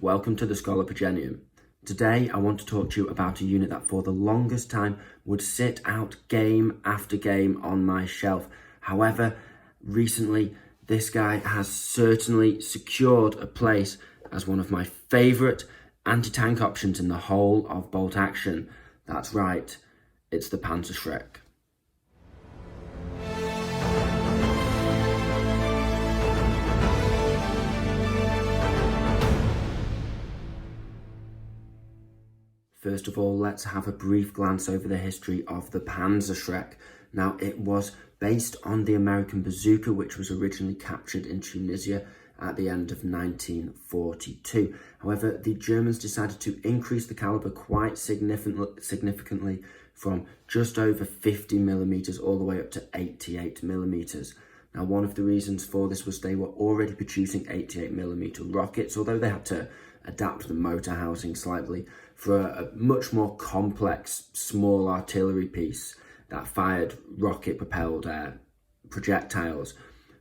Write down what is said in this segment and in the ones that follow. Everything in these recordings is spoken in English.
welcome to the Scholar Progenium. Today I want to talk to you about a unit that for the longest time would sit out game after game on my shelf. However, recently this guy has certainly secured a place as one of my favourite anti-tank options in the whole of bolt action. That's right, it's the Panzerschreck. First of all, let's have a brief glance over the history of the Panzerschreck. Now, it was based on the American bazooka, which was originally captured in Tunisia at the end of 1942. However, the Germans decided to increase the caliber quite significantly from just over 50 millimeters all the way up to 88 millimeters. Now, one of the reasons for this was they were already producing 88 millimeter rockets, although they had to adapt the motor housing slightly for a much more complex small artillery piece that fired rocket-propelled projectiles.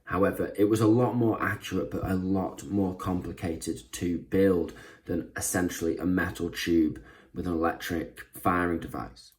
However, it was a lot more accurate but a lot more complicated to build than essentially a metal tube with an electric firing device.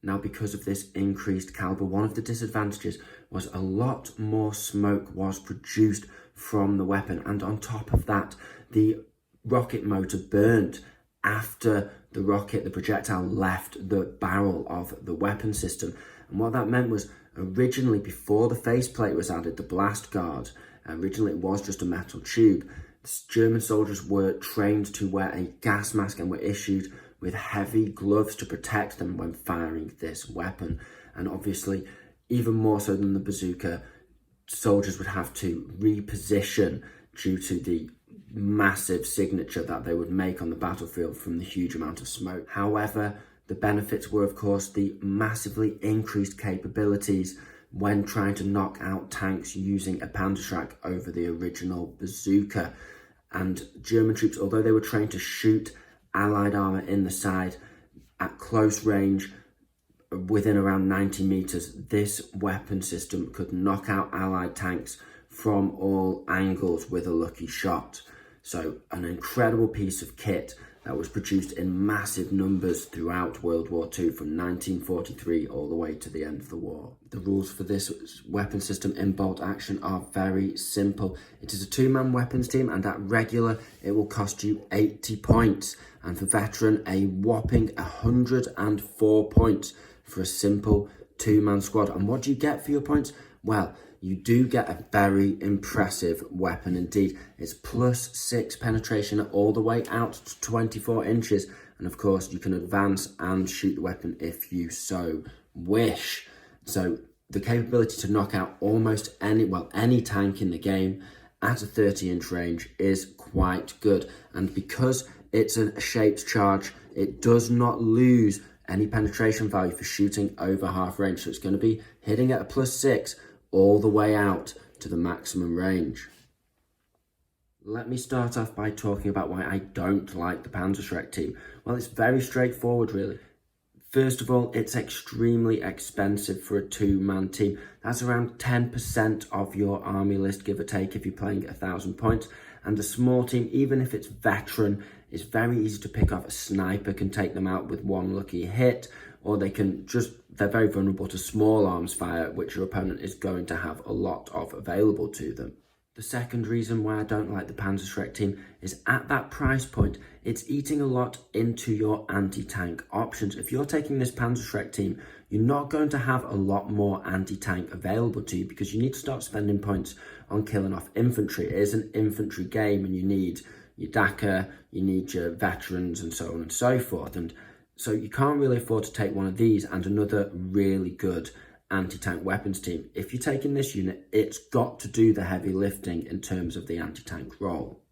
Now, because of this increased caliber, one of the disadvantages was a lot more smoke was produced from the weapon, and on top of that, the rocket motor burnt after the projectile left the barrel of the weapon system. And what that meant was, originally, before the faceplate was added, the blast guard, originally it was just a metal tube, German soldiers were trained to wear a gas mask and were issued with heavy gloves to protect them when firing this weapon. And obviously, even more so than the bazooka, soldiers would have to reposition due to the massive signature that they would make on the battlefield from the huge amount of smoke. However, the benefits were, of course, the massively increased capabilities when trying to knock out tanks using a Panzerschreck over the original bazooka. And German troops, although they were trained to shoot Allied armour in the side at close range within around 90 metres, this weapon system could knock out Allied tanks from all angles with a lucky shot. So an incredible piece of kit that was produced in massive numbers throughout World War II from 1943 all the way to the end of the war. The rules for this weapon system in bolt action are very simple. It is a two-man weapons team, and at regular it will cost you 80 points, and for veteran a whopping 104 points for a simple two-man squad. And what do you get for your points? Well, you do get a very impressive weapon indeed. It's +6 penetration all the way out to 24 inches. And of course, you can advance and shoot the weapon if you so wish. So the capability to knock out almost any tank in the game at a 30-inch range is quite good. And because it's a shaped charge, it does not lose any penetration value for shooting over half range. So it's going to be hitting at a +6 all the way out to the maximum range. Let me start off by talking about why I don't like the Panzerschreck team. Well, it's very straightforward, really. First of all, it's extremely expensive for a two-man team. That's around 10% of your army list, give or take, if you're playing at 1,000 points. And a small team, even if it's veteran, is very easy to pick off. A sniper can take them out with one lucky hit, or they're very vulnerable to small arms fire, which your opponent is going to have a lot of available to them. The second reason why I don't like the Panzerschreck team is at that price point, it's eating a lot into your anti-tank options. If you're taking this Panzerschreck team, you're not going to have a lot more anti-tank available to you because you need to start spending points on killing off infantry. It is an infantry game, and you need your DACA, you need your veterans, and so on and so forth. And so you can't really afford to take one of these and another really good anti-tank weapons team. If you're taking this unit, it's got to do the heavy lifting in terms of the anti-tank role.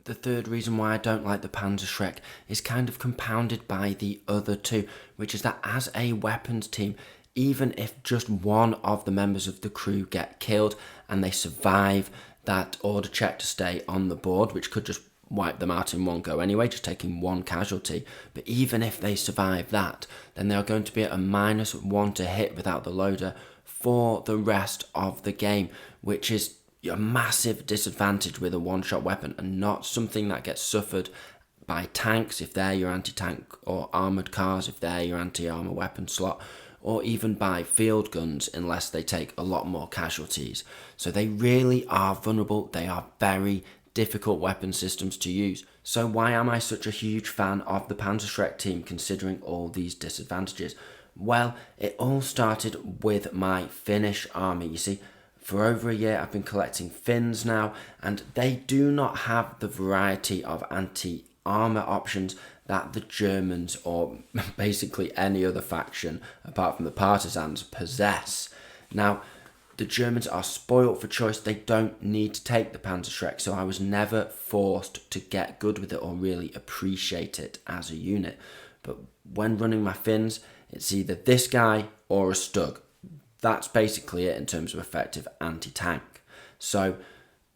The third reason why I don't like the Panzerschreck is kind of compounded by the other two, which is that as a weapons team, even if just one of the members of the crew get killed and they survive that order check to stay on the board, which could just wipe them out in one go anyway, just taking one casualty. But even if they survive that, then they are going to be at a -1 to hit without the loader for the rest of the game, which is a massive disadvantage with a one-shot weapon, and not something that gets suffered by tanks if they're your anti-tank, or armoured cars if they're your anti-armour weapon slot, or even by field guns unless they take a lot more casualties. So they really are vulnerable. They are very difficult weapon systems to use. So why am I such a huge fan of the Panzerschreck team considering all these disadvantages? Well, it all started with my Finnish army. You see, for over a year I've been collecting Finns now, and they do not have the variety of anti-armour options that the Germans, or basically any other faction apart from the partisans, possess. Now, the Germans are spoilt for choice. They don't need to take the Panzerschreck, so I was never forced to get good with it or really appreciate it as a unit. But when running my Finns, it's either this guy or a Stug. That's basically it in terms of effective anti-tank. So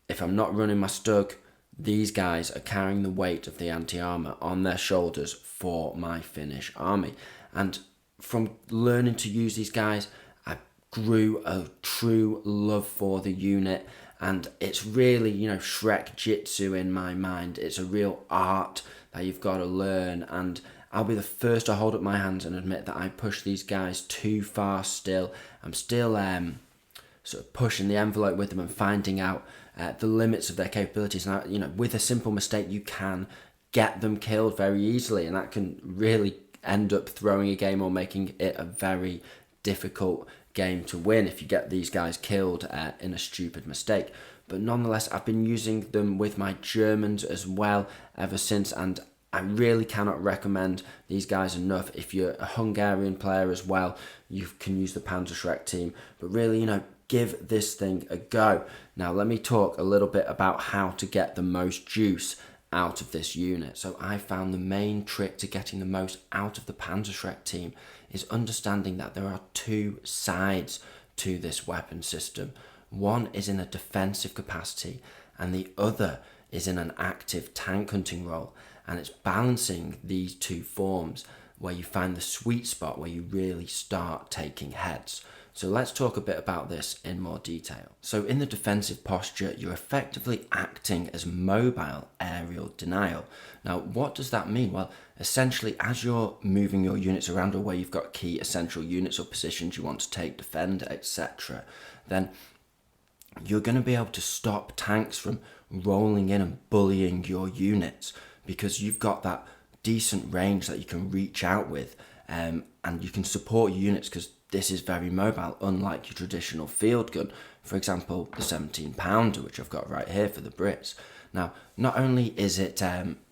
if I'm not running my Stug, these guys are carrying the weight of the anti-armour on their shoulders for my Finnish army. And from learning to use these guys, I grew a true love for the unit. And it's really, Shrek Jitsu in my mind. It's a real art that you've got to learn. And I'll be the first to hold up my hands and admit that I push these guys too far still. I'm still sort of pushing the envelope with them and finding out the limits of their capabilities. Now, with a simple mistake, you can get them killed very easily, and that can really end up throwing a game or making it a very difficult game to win if you get these guys killed in a stupid mistake. But nonetheless, I've been using them with my Germans as well ever since, and I really cannot recommend these guys enough. If you're a Hungarian player as well, you can use the Panzerschreck team. But really, give this thing a go. Now, let me talk a little bit about how to get the most juice out of this unit. So I found the main trick to getting the most out of the Panzerschreck team is understanding that there are two sides to this weapon system. One is in a defensive capacity, and the other is in an active tank hunting role. And it's balancing these two forms where you find the sweet spot where you really start taking heads. So let's talk a bit about this in more detail. So in the defensive posture, you're effectively acting as mobile aerial denial. Now, what does that mean? Well, essentially, as you're moving your units around, or where you've got key essential units or positions you want to take, defend, etc., then you're going to be able to stop tanks from rolling in and bullying your units, because you've got that decent range that you can reach out with, and you can support your units because this is very mobile, unlike your traditional field gun. For example, the 17-pounder, which I've got right here for the Brits. Now, not only is it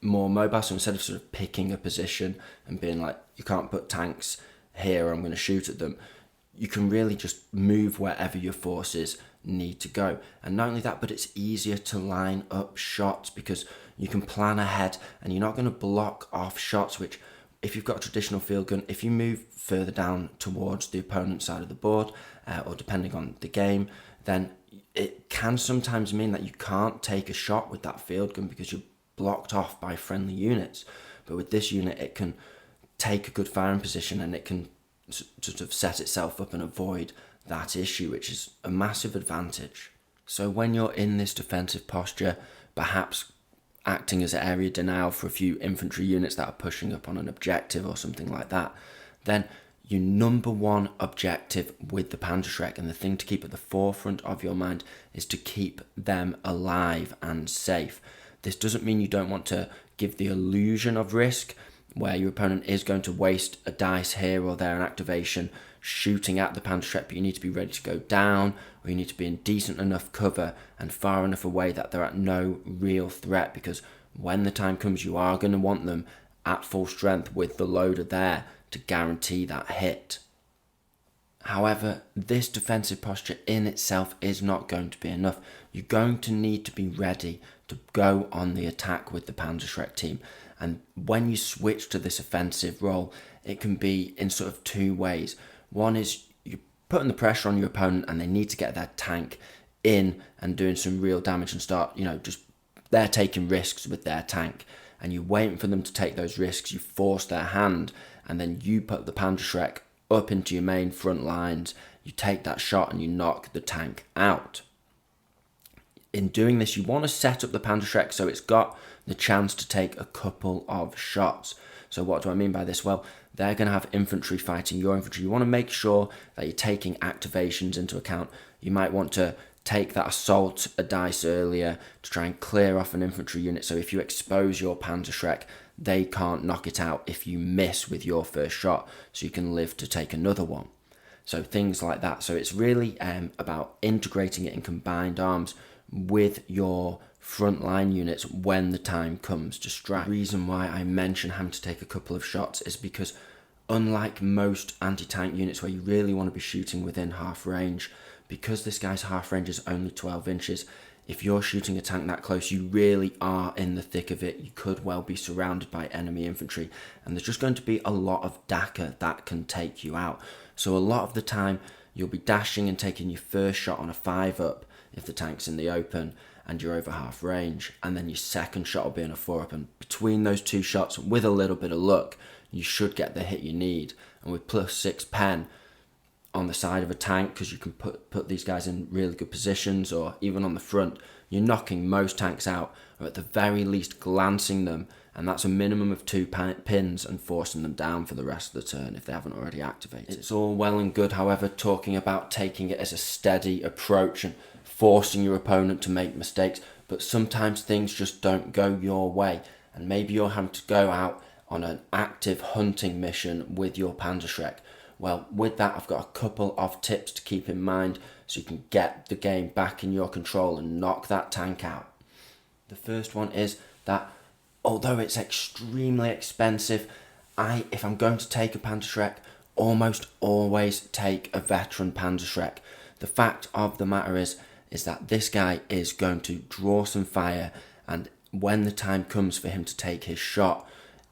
more mobile, so instead of sort of picking a position and being like, you can't put tanks here, I'm going to shoot at them, you can really just move wherever your forces need to go. And not only that, but it's easier to line up shots because you can plan ahead and you're not going to block off shots, which if you've got a traditional field gun, if you move further down towards the opponent's side of the board, or depending on the game, then it can sometimes mean that you can't take a shot with that field gun because you're blocked off by friendly units. But with this unit, it can take a good firing position and it can sort of set itself up and avoid that issue, which is a massive advantage. So when you're in this defensive posture, perhaps acting as area denial for a few infantry units that are pushing up on an objective or something like that, then your number one objective with the Panzerschreck, and the thing to keep at the forefront of your mind, is to keep them alive and safe. This doesn't mean you don't want to give the illusion of risk, where your opponent is going to waste a dice here or there in activation shooting at the Panzerschreck, but you need to be ready to go down, or you need to be in decent enough cover and far enough away that they're at no real threat, because when the time comes, you are going to want them at full strength with the loader there to guarantee that hit. However, this defensive posture in itself is not going to be enough. You're going to need to be ready to go on the attack with the Panzerschreck team. And when you switch to this offensive role, it can be in sort of two ways. One is you're putting the pressure on your opponent and they need to get their tank in and doing some real damage and start, just they're taking risks with their tank. And you're waiting for them to take those risks. You force their hand, and then you put the Panzerschreck up into your main front lines. You take that shot and you knock the tank out. in doing this, you want to set up the Panzerschreck so it's got the chance to take a couple of shots. So what do I mean by this? Well, they're going to have infantry fighting your infantry. You want to make sure that you're taking activations into account. You might want to take that assault a dice earlier to try and clear off an infantry unit. So if you expose your Panzerschreck, they can't knock it out if you miss with your first shot, so you can live to take another one. So things like that. So it's really about integrating it in combined arms with your frontline units when the time comes to strike. The reason why I mention having to take a couple of shots is because unlike most anti-tank units where you really want to be shooting within half range, because this guy's half range is only 12 inches, if you're shooting a tank that close, you really are in the thick of it. You could well be surrounded by enemy infantry, and there's just going to be a lot of DACA that can take you out. So a lot of the time, you'll be dashing and taking your first shot on a 5-up if the tank's in the open and you're over half range, and then your second shot will be on a 4-up, and between those two shots, with a little bit of luck, you should get the hit you need. And with +6 pen on the side of a tank, because you can put these guys in really good positions, or even on the front, you're knocking most tanks out, or at the very least glancing them, and that's a minimum of 2 pins, and forcing them down for the rest of the turn if they haven't already activated. It's all well and good, however, talking about taking it as a steady approach and forcing your opponent to make mistakes, but sometimes things just don't go your way, and maybe you're having to go out on an active hunting mission with your Panzerschreck. Well, with that, I've got a couple of tips to keep in mind so you can get the game back in your control and knock that tank out. The first one is that although it's extremely expensive, if I'm going to take a Panzerschreck, almost always take a veteran Panzerschreck. The fact of the matter is that this guy is going to draw some fire, and when the time comes for him to take his shot,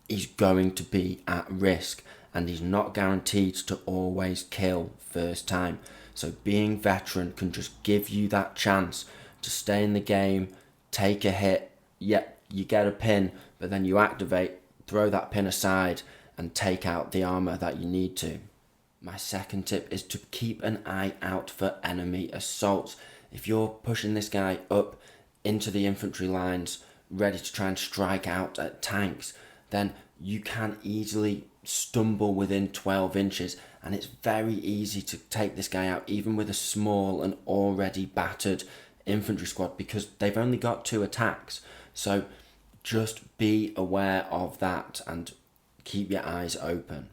he's going to be at risk, and he's not guaranteed to always kill first time. So being veteran can just give you that chance to stay in the game, take a hit, yet you get a pin, but then you activate, throw that pin aside, and take out the armor that you need to. My second tip is to keep an eye out for enemy assaults. If you're pushing this guy up into the infantry lines, ready to try and strike out at tanks, then you can easily stumble within 12 inches, and it's very easy to take this guy out even with a small and already battered infantry squad, because they've only got 2 attacks. So just be aware of that and keep your eyes open.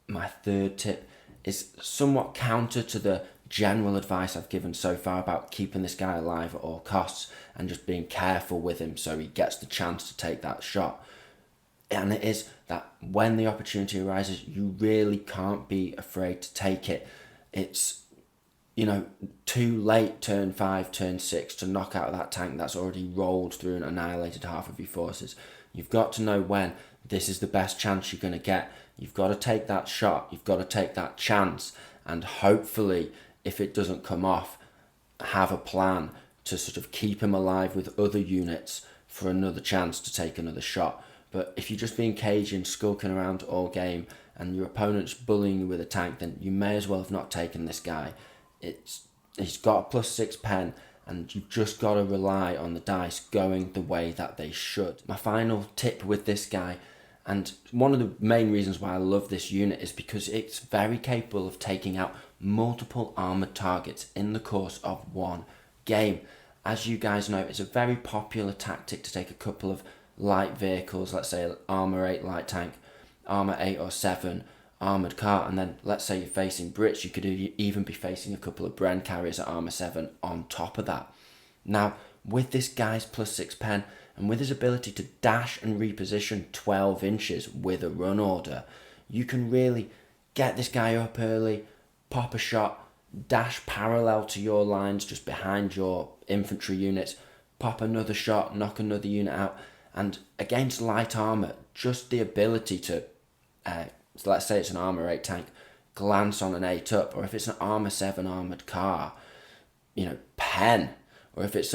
My third tip is somewhat counter to the general advice I've given so far about keeping this guy alive at all costs and just being careful with him so he gets the chance to take that shot. And it is that when the opportunity arises, you really can't be afraid to take it. It's, too late turn 5, turn 6 to knock out that tank that's already rolled through and annihilated half of your forces. You've got to know when this is the best chance you're going to get. You've got to take that shot. You've got to take that chance. And hopefully, if it doesn't come off, have a plan to sort of keep him alive with other units for another chance to take another shot. But if you're just being cagey and skulking around all game and your opponent's bullying you with a tank, then you may as well have not taken this guy. He's got a +6 pen, and you've just got to rely on the dice going the way that they should. My final tip with this guy, and one of the main reasons why I love this unit, is because it's very capable of taking out multiple armoured targets in the course of one game. As you guys know, it's a very popular tactic to take a couple of light vehicles, let's say armour 8 light tank, armour 8 or 7 armoured car, and then let's say you're facing Brits, you could even be facing a couple of Bren carriers at armour 7 on top of that. Now, with this guy's +6 pen, and with his ability to dash and reposition 12 inches with a run order, you can really get this guy up early, pop a shot, dash parallel to your lines just behind your infantry units, pop another shot, knock another unit out. And against light armour, just the ability to, so let's say it's an armour 8 tank, glance on an 8 up, or if it's an armour 7 armoured car, pen, or if it's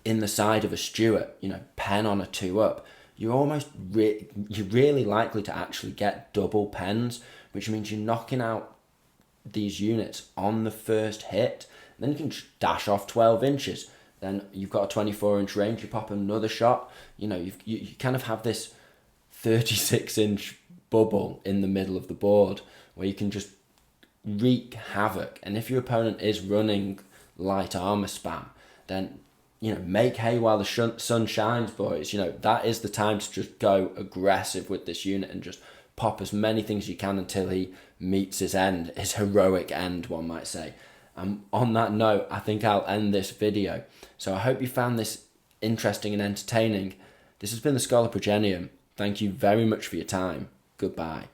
in the side of a Stuart, pen on a 2 up, you're really likely to actually get double pens, which means you're knocking out these units on the first hit. Then you can dash off 12 inches, then you've got a 24-inch range, you pop another shot, you kind of have this 36-inch bubble in the middle of the board where you can just wreak havoc. And if your opponent is running light armor spam, then make hay while the sun shines, boys. That is the time to just go aggressive with this unit and just pop as many things as you can until he meets his end, his heroic end, one might say. On that note, I think I'll end this video. So I hope you found this interesting and entertaining. This has been the Scholar Progenium. Thank you very much for your time. Goodbye.